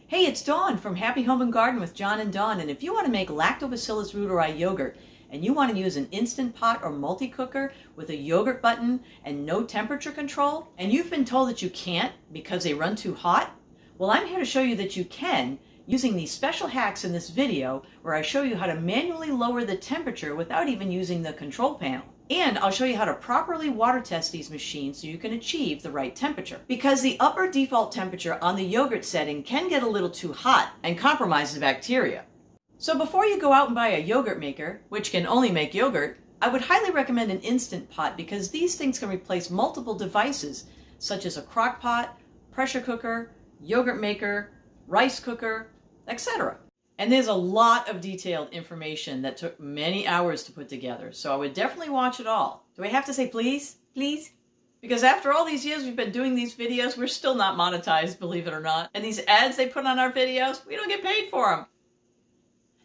Hey, it's Dawn from Happy Home and Garden with John and Dawn, and if you want to make Lactobacillus Reuteri yogurt and you want to use an Instant Pot or multi-cooker with a yogurt button and no temperature control, and you've been told that you can't because they run too hot, well, I'm here to show you that you can using these special hacks in this video where I show you how to manually lower the temperature without even using the control panel. And I'll show you how to properly water test these machines so you can achieve the right temperature. Because the upper default temperature on the yogurt setting can get a little too hot and compromise the bacteria. So before you go out and buy a yogurt maker, which can only make yogurt, I would highly recommend an Instant Pot because these things can replace multiple devices such as a crock pot, pressure cooker, yogurt maker, rice cooker, etc. And there's a lot of detailed information that took many hours to put together, so I would definitely watch it all. Do I have to say please? Please? Because after all these years we've been doing these videos, we're still not monetized, believe it or not. And these ads they put on our videos, we don't get paid for them.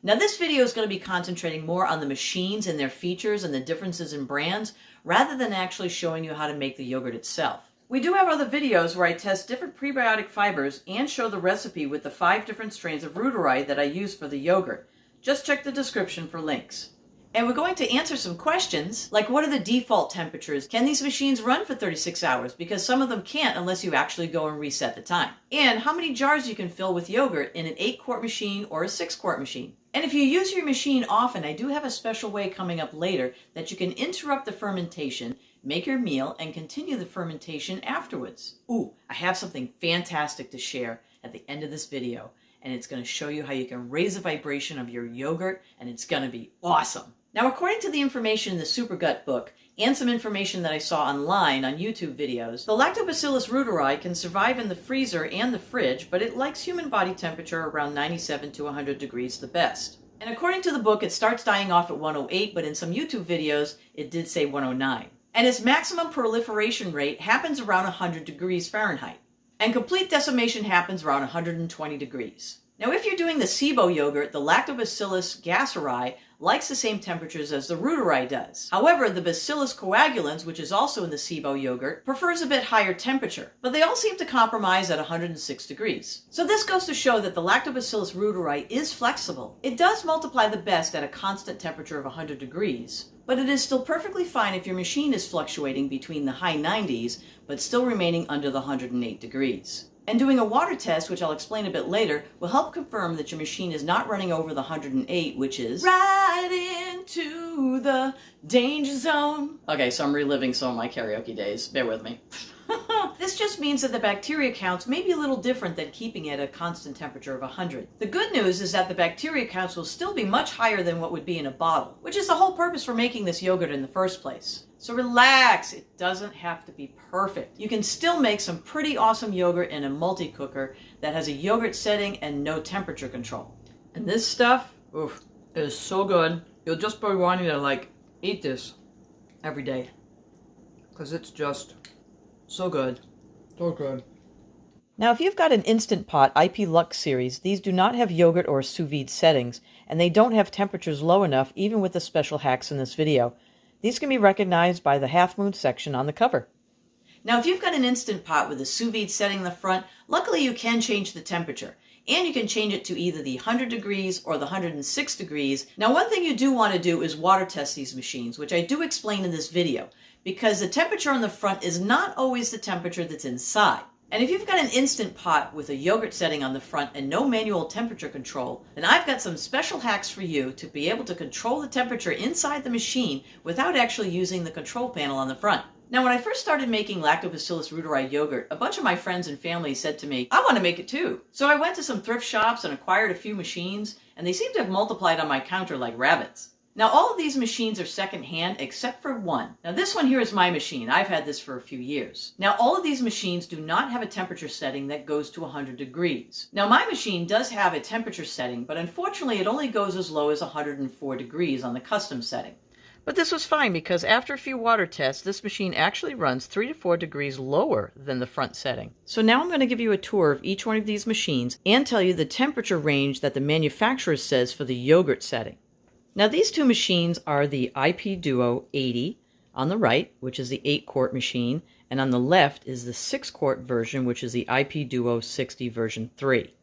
Now this video is going to be concentrating more on the machines and their features and the differences in brands, rather than actually showing you how to make the yogurt itself. We do have other videos where I test different prebiotic fibers and show the recipe with the 5 different strains of Reuteri that I use for the yogurt. Just check the description for links. And we're going to answer some questions like what are the default temperatures? Can these machines run for 36 hours? Because some of them can't unless you actually go and reset the time. And how many jars you can fill with yogurt in an 8-quart machine or a 6-quart machine. And if you use your machine often, I do have a special way coming up later that you can interrupt the fermentation, make your meal, and continue the fermentation afterwards. Ooh, I have something fantastic to share at the end of this video, and it's going to show you how you can raise the vibration of your yogurt, and it's going to be awesome. Now, according to the information in the Supergut book, and some information that I saw online on YouTube videos, the Lactobacillus Reuteri can survive in the freezer and the fridge, but it likes human body temperature around 97 to 100 degrees the best. And according to the book, it starts dying off at 108, but in some YouTube videos, it did say 109. And its maximum proliferation rate happens around 100 degrees Fahrenheit. And complete decimation happens around 120 degrees. Now, if you're doing the SIBO yogurt, the Lactobacillus gasseri likes the same temperatures as the Reuteri does. However, the Bacillus coagulans, which is also in the SIBO yogurt, prefers a bit higher temperature, but they all seem to compromise at 106 degrees. So this goes to show that the Lactobacillus Reuteri is flexible. It does multiply the best at a constant temperature of 100 degrees, but it is still perfectly fine if your machine is fluctuating between the high 90s, but still remaining under the 108 degrees. And doing a water test, which I'll explain a bit later, will help confirm that your machine is not running over the 108, which is right into the danger zone. Okay, so I'm reliving some of my karaoke days. Bear with me. This just means that the bacteria counts may be a little different than keeping it at a constant temperature of 100. The good news is that the bacteria counts will still be much higher than what would be in a bottle, which is the whole purpose for making this yogurt in the first place. So relax, it doesn't have to be perfect. You can still make some pretty awesome yogurt in a multi-cooker that has a yogurt setting and no temperature control. And this stuff, oof, is so good. You'll just be wanting to eat this every day. Because it's just so good. So good. Now, if you've got an Instant Pot IP Lux series, these do not have yogurt or sous vide settings, and they don't have temperatures low enough even with the special hacks in this video. These can be recognized by the half moon section on the cover. Now, if you've got an Instant Pot with a sous vide setting in the front, luckily you can change the temperature. And you can change it to either the 100 degrees or the 106 degrees. Now, one thing you do want to do is water test these machines, which I do explain in this video, because the temperature on the front is not always the temperature that's inside. And if you've got an Instant Pot with a yogurt setting on the front and no manual temperature control, then I've got some special hacks for you to be able to control the temperature inside the machine without actually using the control panel on the front. Now, when I first started making Lactobacillus Reuteri yogurt, a bunch of my friends and family said to me, I want to make it too. So I went to some thrift shops and acquired a few machines, and they seem to have multiplied on my counter like rabbits. Now, all of these machines are secondhand except for one. Now, this one here is my machine. I've had this for a few years. Now, all of these machines do not have a temperature setting that goes to 100 degrees. Now, my machine does have a temperature setting, but unfortunately it only goes as low as 104 degrees on the custom setting. But this was fine because after a few water tests, this machine actually runs 3 to 4 degrees lower than the front setting. So now I'm going to give you a tour of each one of these machines and tell you the temperature range that the manufacturer says for the yogurt setting. Now, these two machines are the IP Duo 80 on the right, which is the 8-quart machine, and on the left is the 6-quart version, which is the IP Duo 60 version 3.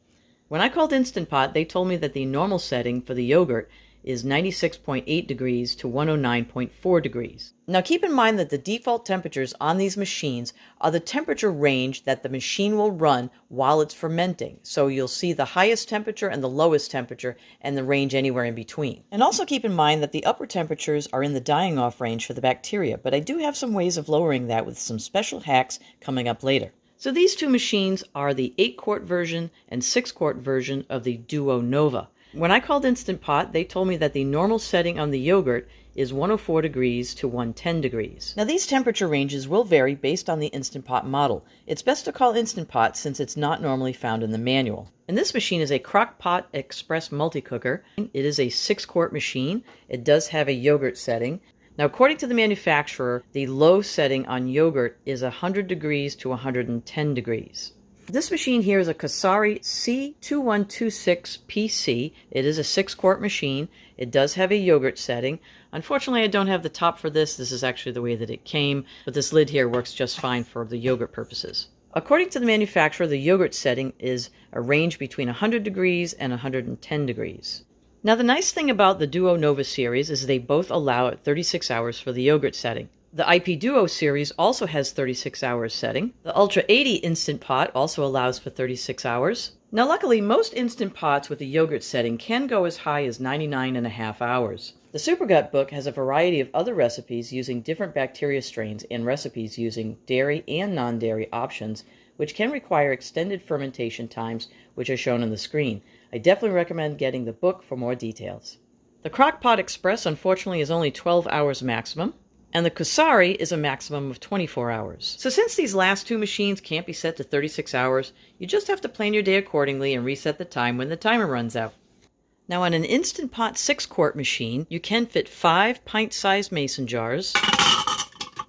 When I called Instant Pot, they told me that the normal setting for the yogurt is 96.8 degrees to 109.4 degrees. Now keep in mind that the default temperatures on these machines are the temperature range that the machine will run while it's fermenting. So you'll see the highest temperature and the lowest temperature and the range anywhere in between. And also keep in mind that the upper temperatures are in the dying off range for the bacteria, but I do have some ways of lowering that with some special hacks coming up later. So these two machines are the 8-quart version and 6-quart version of the Duo Nova. When I called Instant Pot, they told me that the normal setting on the yogurt is 104 degrees to 110 degrees. Now these temperature ranges will vary based on the Instant Pot model. It's best to call Instant Pot since it's not normally found in the manual. And this machine is a Crock-Pot Express multi-cooker. It is a 6-quart machine. It does have a yogurt setting. Now according to the manufacturer, the low setting on yogurt is 100 degrees to 110 degrees. This machine here is a Kasari C2126PC. It is a 6-quart machine. It does have a yogurt setting. Unfortunately, I don't have the top for this. This is actually the way that it came, but this lid here works just fine for the yogurt purposes. According to the manufacturer, the yogurt setting is a range between 100 degrees and 110 degrees. Now, the nice thing about the Duo Nova series is they both allow at 36 hours for the yogurt setting. The IP Duo series also has 36 hours setting. The Ultra 80 Instant Pot also allows for 36 hours. Now luckily, most Instant Pots with a yogurt setting can go as high as 99.5 hours. The Supergut book has a variety of other recipes using different bacteria strains and recipes using dairy and non-dairy options, which can require extended fermentation times, which are shown on the screen. I definitely recommend getting the book for more details. The Crock-Pot Express unfortunately is only 12 hours maximum. And the Kasari is a maximum of 24 hours. So since these last two machines can't be set to 36 hours, you just have to plan your day accordingly and reset the time when the timer runs out. Now on an Instant Pot 6-quart machine, you can fit 5 pint-sized mason jars,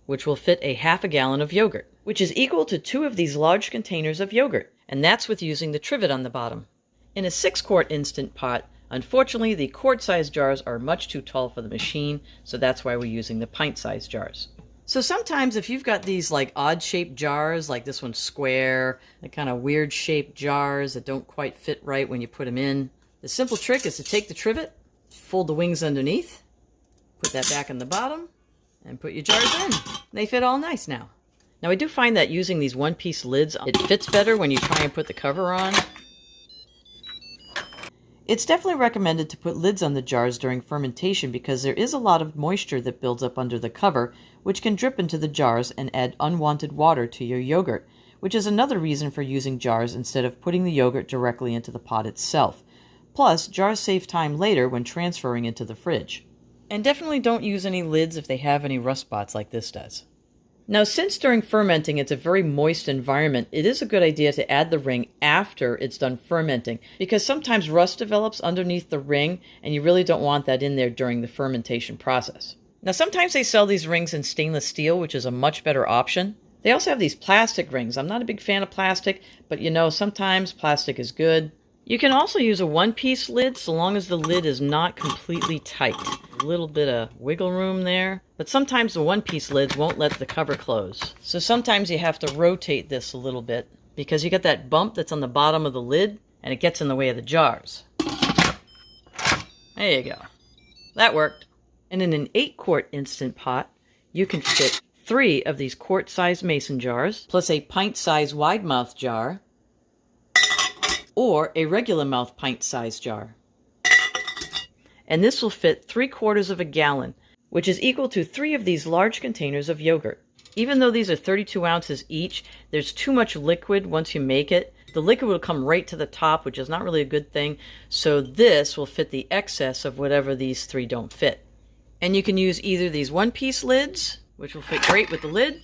which will fit a half a gallon of yogurt, which is equal to 2 of these large containers of yogurt, and that's with using the trivet on the bottom. In a 6-quart Instant Pot, unfortunately, the quart-sized jars are much too tall for the machine, so that's why we're using the pint-sized jars. So sometimes if you've got these like odd-shaped jars, like this one's square, the kind of weird-shaped jars that don't quite fit right when you put them in, the simple trick is to take the trivet, fold the wings underneath, put that back in the bottom, and put your jars in. They fit all nice now. Now I do find that using these one-piece lids, it fits better when you try and put the cover on. It's definitely recommended to put lids on the jars during fermentation because there is a lot of moisture that builds up under the cover, which can drip into the jars and add unwanted water to your yogurt, which is another reason for using jars instead of putting the yogurt directly into the pot itself. Plus, jars save time later when transferring into the fridge. And definitely don't use any lids if they have any rust spots like this does. Now, since during fermenting it's a very moist environment, it is a good idea to add the ring after it's done fermenting because sometimes rust develops underneath the ring and you really don't want that in there during the fermentation process. Now, sometimes they sell these rings in stainless steel, which is a much better option. They also have these plastic rings. I'm not a big fan of plastic, but you know, sometimes plastic is good. You can also use a one-piece lid so long as the lid is not completely tight. A little bit of wiggle room there. But sometimes the one-piece lids won't let the cover close. So sometimes you have to rotate this a little bit because you got that bump that's on the bottom of the lid and it gets in the way of the jars. There you go. That worked. And in an 8-quart Instant Pot, you can fit 3 of these quart-sized mason jars, plus a pint-sized wide-mouth jar, or a regular mouth pint-sized jar. And this will fit 3/4 of a gallon, which is equal to 3 of these large containers of yogurt. Even though these are 32 ounces each, there's too much liquid once you make it. The liquid will come right to the top, which is not really a good thing. So this will fit the excess of whatever these 3 don't fit. And you can use either these one-piece lids, which will fit great with the lid,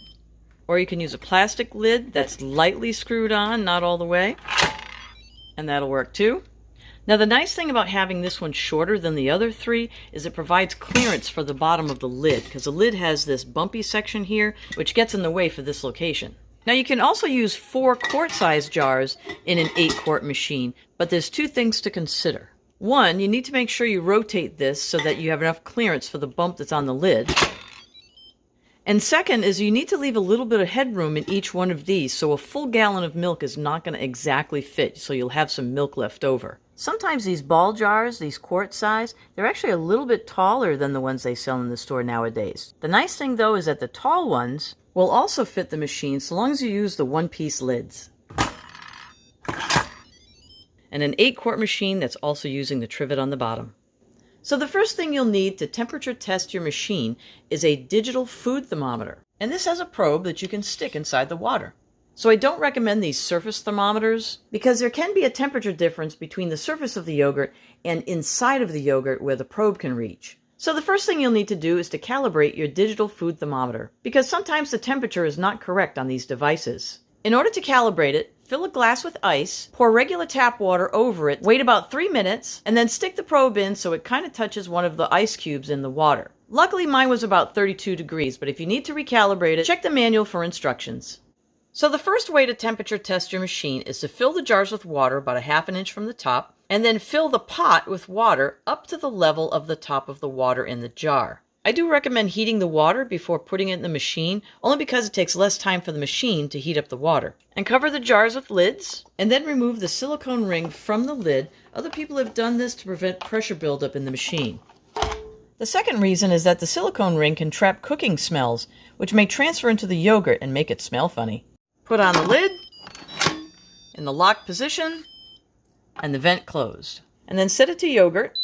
or you can use a plastic lid that's lightly screwed on, not all the way. And that'll work too. Now the nice thing about having this one shorter than the other 3 is it provides clearance for the bottom of the lid because the lid has this bumpy section here which gets in the way for this location. Now you can also use 4 quart-sized jars in an 8-quart machine, but there's 2 things to consider. One, you need to make sure you rotate this so that you have enough clearance for the bump that's on the lid. And second is you need to leave a little bit of headroom in each one of these, so a full gallon of milk is not going to exactly fit, so you'll have some milk left over. Sometimes these ball jars, these quart size, they're actually a little bit taller than the ones they sell in the store nowadays. The nice thing though is that the tall ones will also fit the machine so long as you use the one-piece lids. And an 8-quart machine that's also using the trivet on the bottom. So the first thing you'll need to temperature test your machine is a digital food thermometer. And this has a probe that you can stick inside the water. So I don't recommend these surface thermometers because there can be a temperature difference between the surface of the yogurt and inside of the yogurt where the probe can reach. So the first thing you'll need to do is to calibrate your digital food thermometer because sometimes the temperature is not correct on these devices. In order to calibrate it, fill a glass with ice, pour regular tap water over it, wait about 3 minutes, and then stick the probe in so it kind of touches one of the ice cubes in the water. Luckily mine was about 32 degrees, but if you need to recalibrate it, check the manual for instructions. So the first way to temperature test your machine is to fill the jars with water about 1/2 inch from the top, and then fill the pot with water up to the level of the top of the water in the jar. I do recommend heating the water before putting it in the machine, only because it takes less time for the machine to heat up the water. And cover the jars with lids, and then remove the silicone ring from the lid. Other people have done this to prevent pressure buildup in the machine. The second reason is that the silicone ring can trap cooking smells, which may transfer into the yogurt and make it smell funny. Put on the lid, in the locked position, and the vent closed. And then set it to yogurt,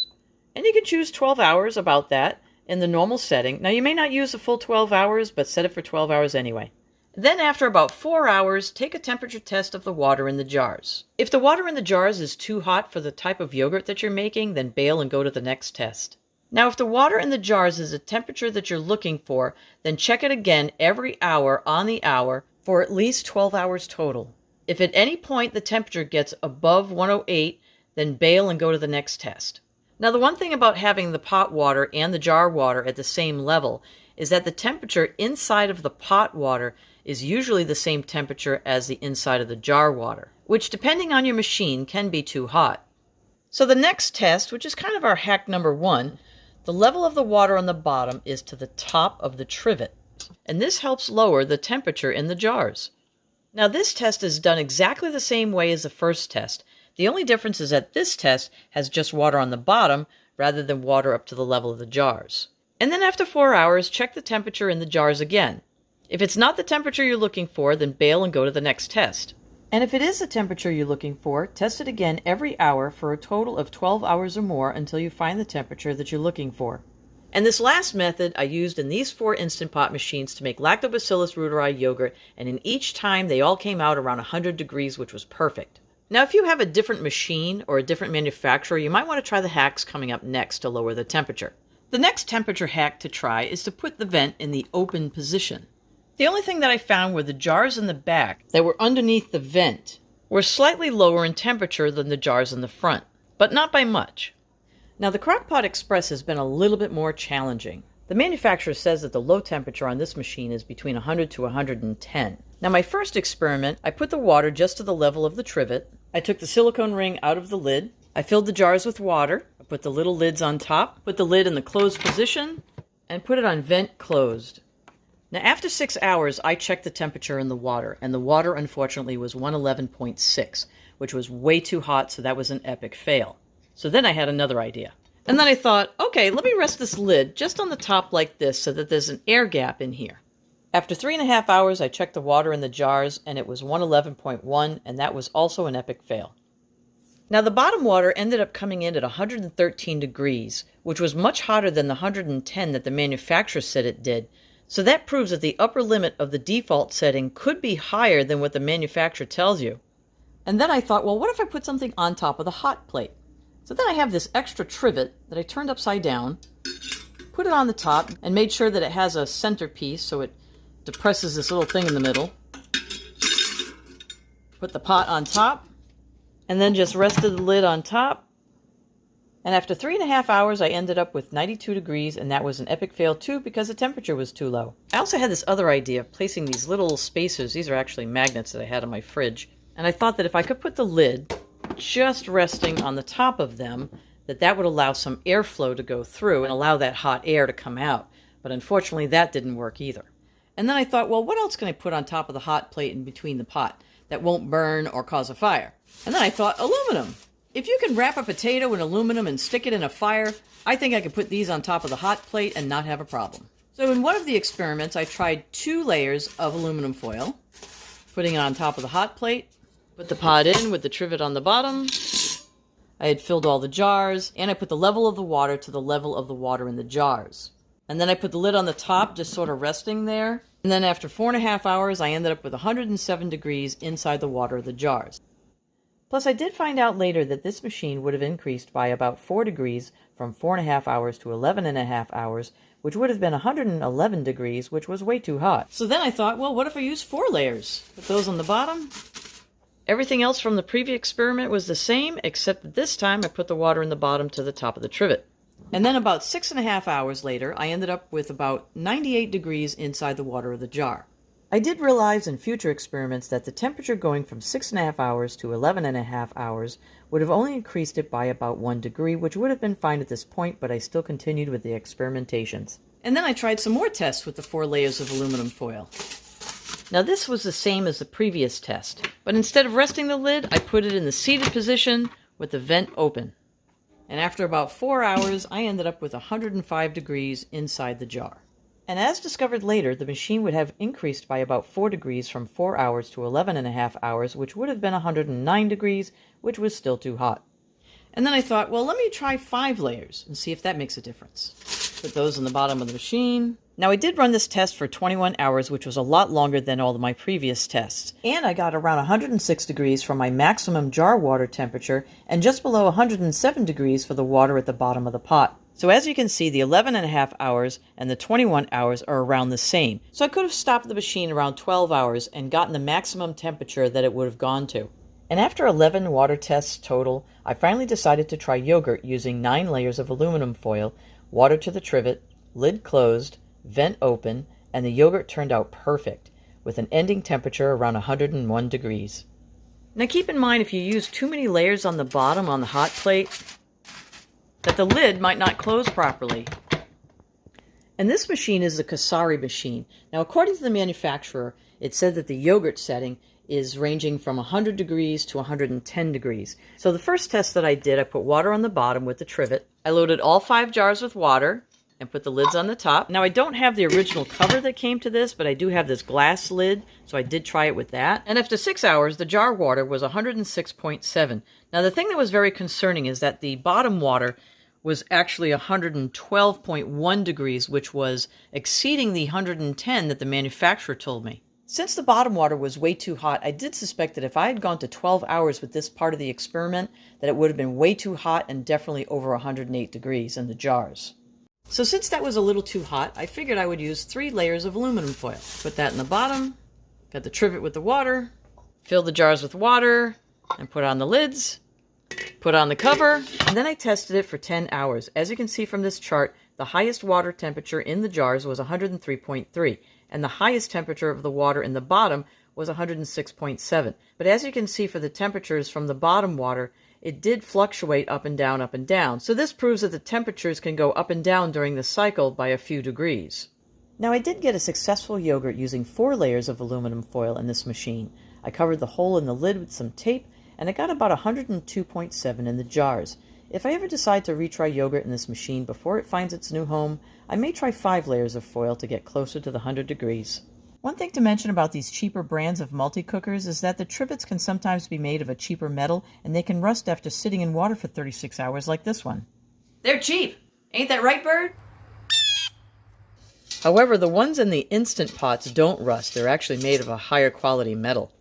and you can choose 12 hours, about that, in the normal setting. Now you may not use the full 12 hours, but set it for 12 hours anyway. Then after about 4 hours, take a temperature test of the water in the jars. If the water in the jars is too hot for the type of yogurt that you're making, then bail and go to the next test. Now if the water in the jars is a temperature that you're looking for, then check it again every hour on the hour for at least 12 hours total. If at any point the temperature gets above 108, then bail and go to the next test. Now the one thing about having the pot water and the jar water at the same level is that the temperature inside of the pot water is usually the same temperature as the inside of the jar water, which depending on your machine can be too hot. So the next test, which is kind of our hack number 1, the level of the water on the bottom is to the top of the trivet, and this helps lower the temperature in the jars. Now this test is done exactly the same way as the first test. The only difference is that this test has just water on the bottom rather than water up to the level of the jars. And then after 4 hours, check the temperature in the jars again. If it's not the temperature you're looking for, then bail and go to the next test. And if it is the temperature you're looking for, test it again every hour for a total of 12 hours or more until you find the temperature that you're looking for. And this last method I used in these 4 Instant Pot machines to make Lactobacillus Reuteri yogurt, and in each time they all came out around 100 degrees, which was perfect. Now if you have a different machine or a different manufacturer, you might want to try the hacks coming up next to lower the temperature. The next temperature hack to try is to put the vent in the open position. The only thing that I found were the jars in the back that were underneath the vent were slightly lower in temperature than the jars in the front, but not by much. Now the Crock-Pot Express has been a little bit more challenging. The manufacturer says that the low temperature on this machine is between 100 to 110. Now my first experiment, I put the water just to the level of the trivet. I took the silicone ring out of the lid. I filled the jars with water. I put the little lids on top, put the lid in the closed position, and put it on vent closed. Now after 6 hours, I checked the temperature in the water, and the water unfortunately was 111.6, which was way too hot, so that was an epic fail. So then I had another idea. And then I thought, okay, let me rest this lid just on the top like this so that there's an air gap in here. After 3.5 hours, I checked the water in the jars, and it was 111.1, and that was also an epic fail. Now the bottom water ended up coming in at 113 degrees, which was much hotter than the 110 that the manufacturer said it did. So that proves that the upper limit of the default setting could be higher than what the manufacturer tells you. And then I thought, well, what if I put something on top of the hot plate? So then I have this extra trivet that I turned upside down, put it on the top, and made sure that it has a centerpiece so it depresses this little thing in the middle. Put the pot on top, and then just rested the lid on top. And after 3.5 hours, I ended up with 92 degrees, and that was an epic fail too because the temperature was too low. I also had this other idea of placing these little spacers. These are actually magnets that I had on my fridge. And I thought that if I could put the lid just resting on the top of them, that would allow some airflow to go through and allow that hot air to come out. But unfortunately, that didn't work either. And then I thought, well, what else can I put on top of the hot plate in between the pot that won't burn or cause a fire? And then I thought, aluminum. If you can wrap a potato in aluminum and stick it in a fire, I think I could put these on top of the hot plate and not have a problem. So in one of the experiments, I tried 2 layers of aluminum foil, putting it on top of the hot plate, put the pot in with the trivet on the bottom. I had filled all the jars, and I put the level of the water to the level of the water in the jars. And then I put the lid on the top, just sort of resting there. And then after 4.5 hours, I ended up with 107 degrees inside the water of the jars. Plus, I did find out later that this machine would have increased by about 4 degrees from 4.5 hours to 11.5 hours, which would have been 111 degrees, which was way too hot. So then I thought, well, what if I use 4 layers? Put those on the bottom. Everything else from the previous experiment was the same, except that this time I put the water in the bottom to the top of the trivet. And then about 6.5 hours later, I ended up with about 98 degrees inside the water of the jar. I did realize in future experiments that the temperature going from 6.5 hours to 11.5 hours would have only increased it by about 1 degree, which would have been fine at this point, but I still continued with the experimentations. And then I tried some more tests with the 4 layers of aluminum foil. Now this was the same as the previous test, but instead of resting the lid, I put it in the seated position with the vent open. And after about 4 hours, I ended up with 105 degrees inside the jar. And as discovered later, the machine would have increased by about 4 degrees from 4 hours to 11.5 hours, which would have been 109 degrees, which was still too hot. And then I thought, well, let me try 5 layers and see if that makes a difference. Put those in the bottom of the machine. Now I did run this test for 21 hours, which was a lot longer than all of my previous tests. And I got around 106 degrees for my maximum jar water temperature and just below 107 degrees for the water at the bottom of the pot. So as you can see, the 11.5 hours and the 21 hours are around the same. So I could have stopped the machine around 12 hours and gotten the maximum temperature that it would have gone to. And after 11 water tests total, I finally decided to try yogurt using 9 layers of aluminum foil, water to the trivet, lid closed, vent open, and the yogurt turned out perfect, with an ending temperature around 101 degrees. Now keep in mind, if you use too many layers on the bottom on the hot plate, that the lid might not close properly. And this machine is the Kasari machine. Now according to the manufacturer, it said that the yogurt setting is ranging from 100 degrees to 110 degrees. So the first test that I did, I put water on the bottom with the trivet. I loaded all 5 jars with water and put the lids on the top. Now I don't have the original cover that came to this, but I do have this glass lid, so I did try it with that. And after 6 hours, the jar water was 106.7. Now the thing that was very concerning is that the bottom water was actually 112.1 degrees, which was exceeding the 110 that the manufacturer told me. Since the bottom water was way too hot, I did suspect that if I had gone to 12 hours with this part of the experiment, that it would have been way too hot and definitely over 108 degrees in the jars. So since that was a little too hot, I figured I would use 3 layers of aluminum foil. Put that in the bottom, got the trivet with the water, fill the jars with water, and put on the lids, put on the cover, and then I tested it for 10 hours. As you can see from this chart, the highest water temperature in the jars was 103.3, and the highest temperature of the water in the bottom was 106.7. But as you can see for the temperatures from the bottom water, it did fluctuate up and down, up and down. So this proves that the temperatures can go up and down during the cycle by a few degrees. Now I did get a successful yogurt using 4 layers of aluminum foil in this machine. I covered the hole in the lid with some tape, and I got about 102.7 in the jars. If I ever decide to retry yogurt in this machine before it finds its new home, I may try 5 layers of foil to get closer to the 100 degrees. One thing to mention about these cheaper brands of multi-cookers is that the trivets can sometimes be made of a cheaper metal, and they can rust after sitting in water for 36 hours like this one. They're cheap! Ain't that right, Bird? However, the ones in the Instant Pots don't rust. They're actually made of a higher quality metal.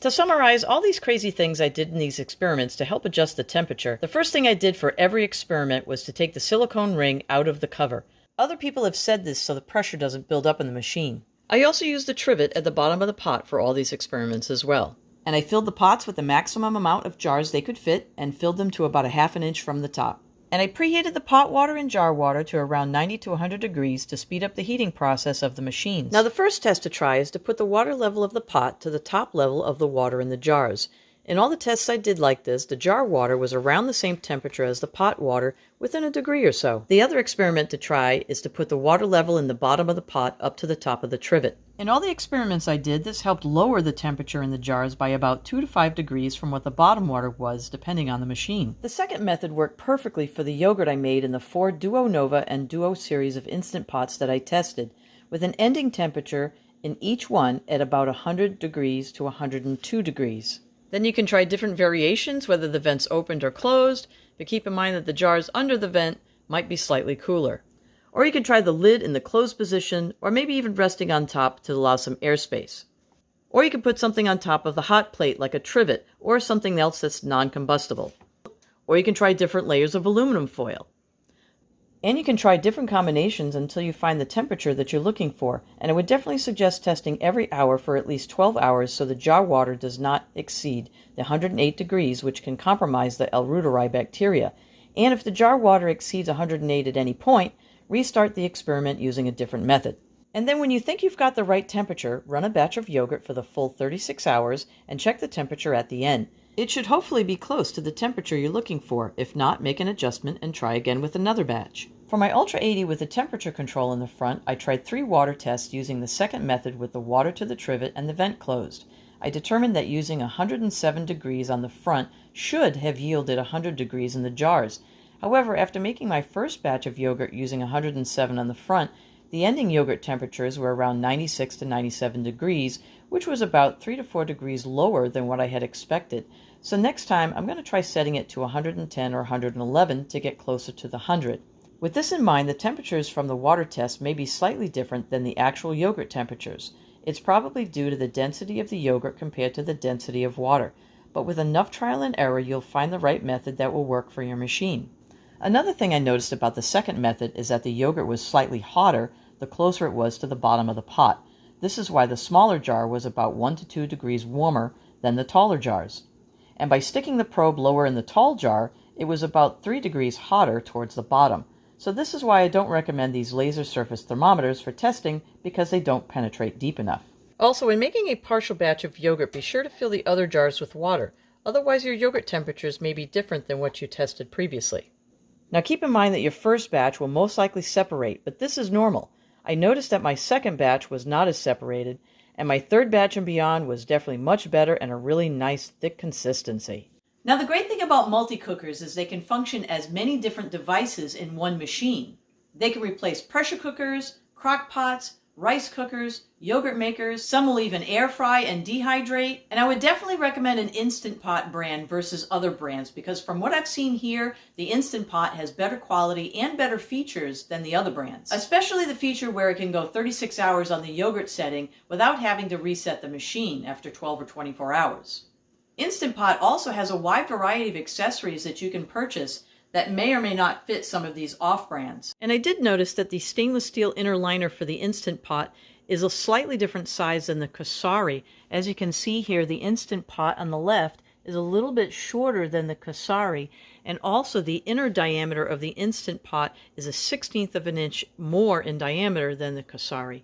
To summarize all these crazy things I did in these experiments to help adjust the temperature, the first thing I did for every experiment was to take the silicone ring out of the cover. Other people have said this so the pressure doesn't build up in the machine. I also used the trivet at the bottom of the pot for all these experiments as well. And I filled the pots with the maximum amount of jars they could fit and filled them to about 1/2 inch from the top. And I preheated the pot water and jar water to around 90 to 100 degrees to speed up the heating process of the machines. Now the first test to try is to put the water level of the pot to the top level of the water in the jars. In all the tests I did like this, the jar water was around the same temperature as the pot water within a degree or so. The other experiment to try is to put the water level in the bottom of the pot up to the top of the trivet. In all the experiments I did, this helped lower the temperature in the jars by about 2 to 5 degrees from what the bottom water was, depending on the machine. The second method worked perfectly for the yogurt I made in the 4 Duo Nova and Duo series of Instant Pots that I tested, with an ending temperature in each one at about 100 degrees to 102 degrees. Then you can try different variations, whether the vent's opened or closed, but keep in mind that the jars under the vent might be slightly cooler. Or you can try the lid in the closed position, or maybe even resting on top to allow some airspace. Or you can put something on top of the hot plate like a trivet, or something else that's non-combustible. Or you can try different layers of aluminum foil. And you can try different combinations until you find the temperature that you're looking for, and I would definitely suggest testing every hour for at least 12 hours so the jar water does not exceed the 108 degrees, which can compromise the L. reuteri bacteria. And if the jar water exceeds 108 at any point, restart the experiment using a different method. And then when you think you've got the right temperature, run a batch of yogurt for the full 36 hours and check the temperature at the end. It should hopefully be close to the temperature you're looking for. If not, make an adjustment and try again with another batch. For my Ultra 80 with the temperature control in the front, I tried 3 water tests using the second method with the water to the trivet and the vent closed. I determined that using 107 degrees on the front should have yielded 100 degrees in the jars. However, after making my first batch of yogurt using 107 on the front, the ending yogurt temperatures were around 96 to 97 degrees, which was about 3 to 4 degrees lower than what I had expected. So next time, I'm going to try setting it to 110 or 111 to get closer to the 100. With this in mind, the temperatures from the water test may be slightly different than the actual yogurt temperatures. It's probably due to the density of the yogurt compared to the density of water, but with enough trial and error, you'll find the right method that will work for your machine. Another thing I noticed about the second method is that the yogurt was slightly hotter the closer it was to the bottom of the pot. This is why the smaller jar was about 1 to 2 degrees warmer than the taller jars. And by sticking the probe lower in the tall jar, it was about 3 degrees hotter towards the bottom. So this is why I don't recommend these laser surface thermometers for testing, because they don't penetrate deep enough. Also, when making a partial batch of yogurt, be sure to fill the other jars with water. Otherwise, your yogurt temperatures may be different than what you tested previously. Now keep in mind that your first batch will most likely separate, but this is normal. I noticed that my second batch was not as separated, and my third batch and beyond was definitely much better and a really nice thick consistency. Now the great thing about multi-cookers is they can function as many different devices in one machine. They can replace pressure cookers, crock pots, rice cookers, yogurt makers. Some will even air fry and dehydrate. And I would definitely recommend an Instant Pot brand versus other brands, because from what I've seen here, the Instant Pot has better quality and better features than the other brands. Especially the feature where it can go 36 hours on the yogurt setting without having to reset the machine after 12 or 24 hours. Instant Pot also has a wide variety of accessories that you can purchase that may or may not fit some of these off-brands. And I did notice that the stainless steel inner liner for the Instant Pot is a slightly different size than the Kasari. As you can see here, the Instant Pot on the left is a little bit shorter than the Kasari, and also the inner diameter of the Instant Pot is a 1/16 of an inch more in diameter than the Kasari.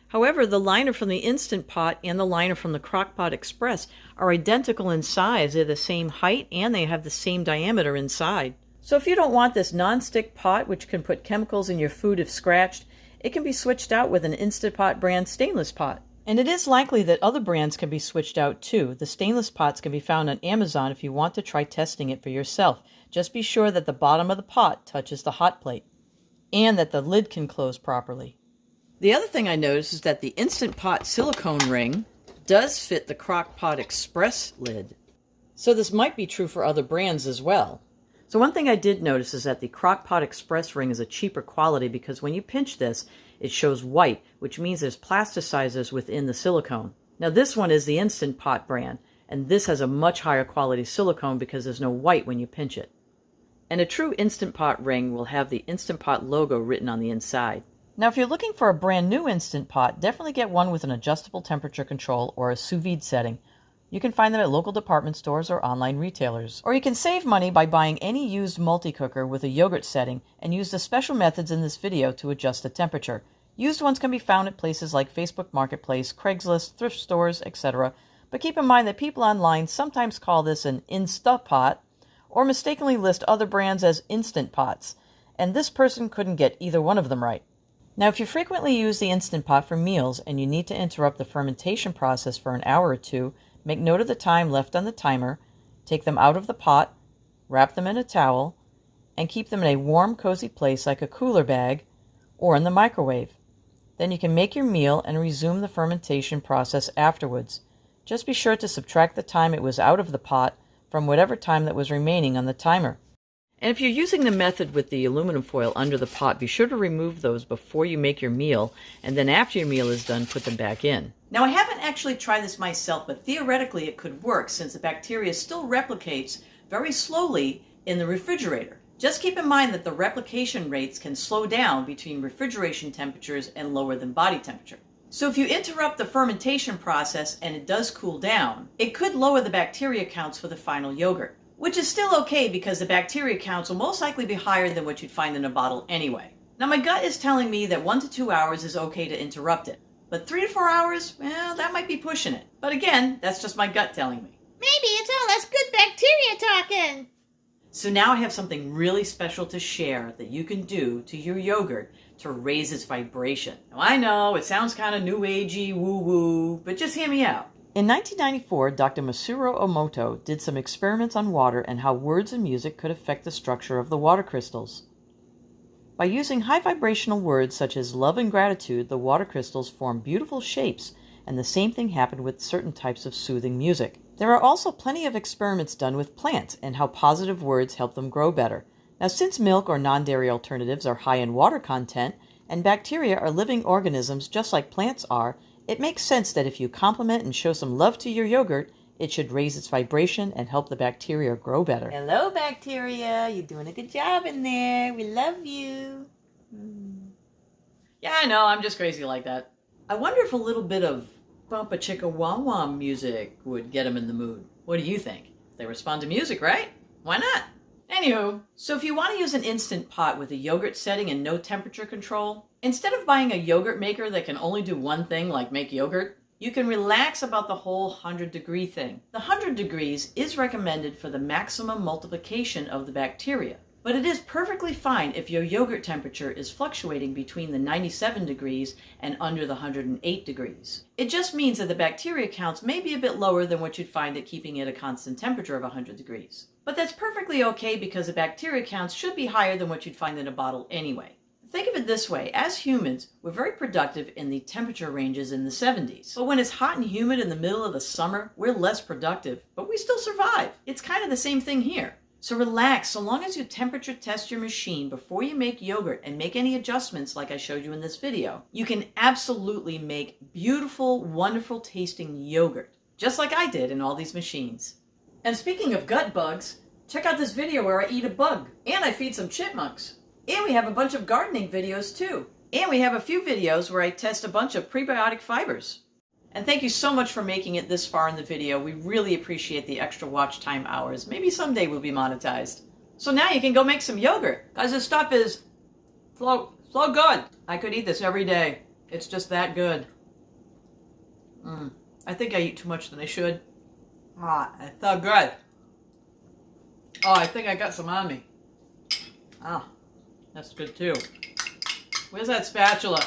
However, the liner from the Instant Pot and the liner from the Crock-Pot Express are identical in size. They're the same height and they have the same diameter inside. So if you don't want this non-stick pot, which can put chemicals in your food if scratched, it can be switched out with an Instant Pot brand stainless pot. And it is likely that other brands can be switched out too. The stainless pots can be found on Amazon if you want to try testing it for yourself. Just be sure that the bottom of the pot touches the hot plate and that the lid can close properly. The other thing I noticed is that the Instant Pot silicone ring does fit the Crock-Pot Express lid. So this might be true for other brands as well. So one thing I did notice is that the Crock-Pot Express ring is a cheaper quality because when you pinch this, it shows white, which means there's plasticizers within the silicone. Now this one is the Instant Pot brand, and this has a much higher quality silicone because there's no white when you pinch it. And a true Instant Pot ring will have the Instant Pot logo written on the inside. Now if you're looking for a brand new Instant Pot, definitely get one with an adjustable temperature control or a sous vide setting. You can find them at local department stores or online retailers. Or you can save money by buying any used multi-cooker with a yogurt setting and use the special methods in this video to adjust the temperature. Used ones can be found at places like Facebook Marketplace, Craigslist, thrift stores, etc. But keep in mind that people online sometimes call this an Insta-Pot or mistakenly list other brands as Instant Pots, and this person couldn't get either one of them right. Now, if you frequently use the Instant Pot for meals and you need to interrupt the fermentation process for an hour or two, make note of the time left on the timer, take them out of the pot, wrap them in a towel, and keep them in a warm, cozy place like a cooler bag or in the microwave. Then you can make your meal and resume the fermentation process afterwards. Just be sure to subtract the time it was out of the pot from whatever time that was remaining on the timer. And if you're using the method with the aluminum foil under the pot, be sure to remove those before you make your meal, and then after your meal is done, put them back in. Now, I haven't actually tried this myself, but theoretically it could work since the bacteria still replicates very slowly in the refrigerator. Just keep in mind that the replication rates can slow down between refrigeration temperatures and lower than body temperature. So if you interrupt the fermentation process and it does cool down, it could lower the bacteria counts for the final yogurt, which is still okay because the bacteria counts will most likely be higher than what you'd find in a bottle anyway. Now my gut is telling me that 1 to 2 hours is okay to interrupt it, but 3 to 4 hours, well, that might be pushing it. But again, that's just my gut telling me. Maybe it's all us good bacteria talking. So now I have something really special to share that you can do to your yogurt to raise its vibration. Now I know it sounds kind of new agey, woo-woo, but just hear me out. In 1994, Dr. Masaru Emoto did some experiments on water and how words and music could affect the structure of the water crystals. By using high vibrational words such as love and gratitude, the water crystals form beautiful shapes, and the same thing happened with certain types of soothing music. There are also plenty of experiments done with plants and how positive words help them grow better. Now, since milk or non-dairy alternatives are high in water content, and bacteria are living organisms just like plants are, it makes sense that if you compliment and show some love to your yogurt, it should raise its vibration and help the bacteria grow better. Hello, bacteria. You're doing a good job in there. We love you. Yeah, I know. I'm just crazy like that. I wonder if a little bit of bumpa chicka wah wah music would get them in the mood. What do you think? They respond to music, right? Why not? Anywho, so if you want to use an Instant Pot with a yogurt setting and no temperature control, instead of buying a yogurt maker that can only do one thing like make yogurt, you can relax about the whole 100-degree thing. The 100 degrees is recommended for the maximum multiplication of the bacteria, but it is perfectly fine if your yogurt temperature is fluctuating between the 97 degrees and under the 108 degrees. It just means that the bacteria counts may be a bit lower than what you'd find at keeping at a constant temperature of 100 degrees. But that's perfectly okay because the bacteria counts should be higher than what you'd find in a bottle anyway. Think of it this way, as humans, we're very productive in the temperature ranges in the 70s. But when it's hot and humid in the middle of the summer, we're less productive, but we still survive. It's kind of the same thing here. So relax, so long as you temperature test your machine before you make yogurt and make any adjustments like I showed you in this video, you can absolutely make beautiful, wonderful tasting yogurt, just like I did in all these machines. And speaking of gut bugs, check out this video where I eat a bug, and I feed some chipmunks. And we have a bunch of gardening videos too. And we have a few videos where I test a bunch of prebiotic fibers. And thank you so much for making it this far in the video. We really appreciate the extra watch time hours. Maybe someday we'll be monetized. So now you can go make some yogurt, because this stuff is so good. I could eat this every day. It's just that good. I think I eat too much than I should. It's so good. Oh, I think I got some on me. That's good too. Where's that spatula?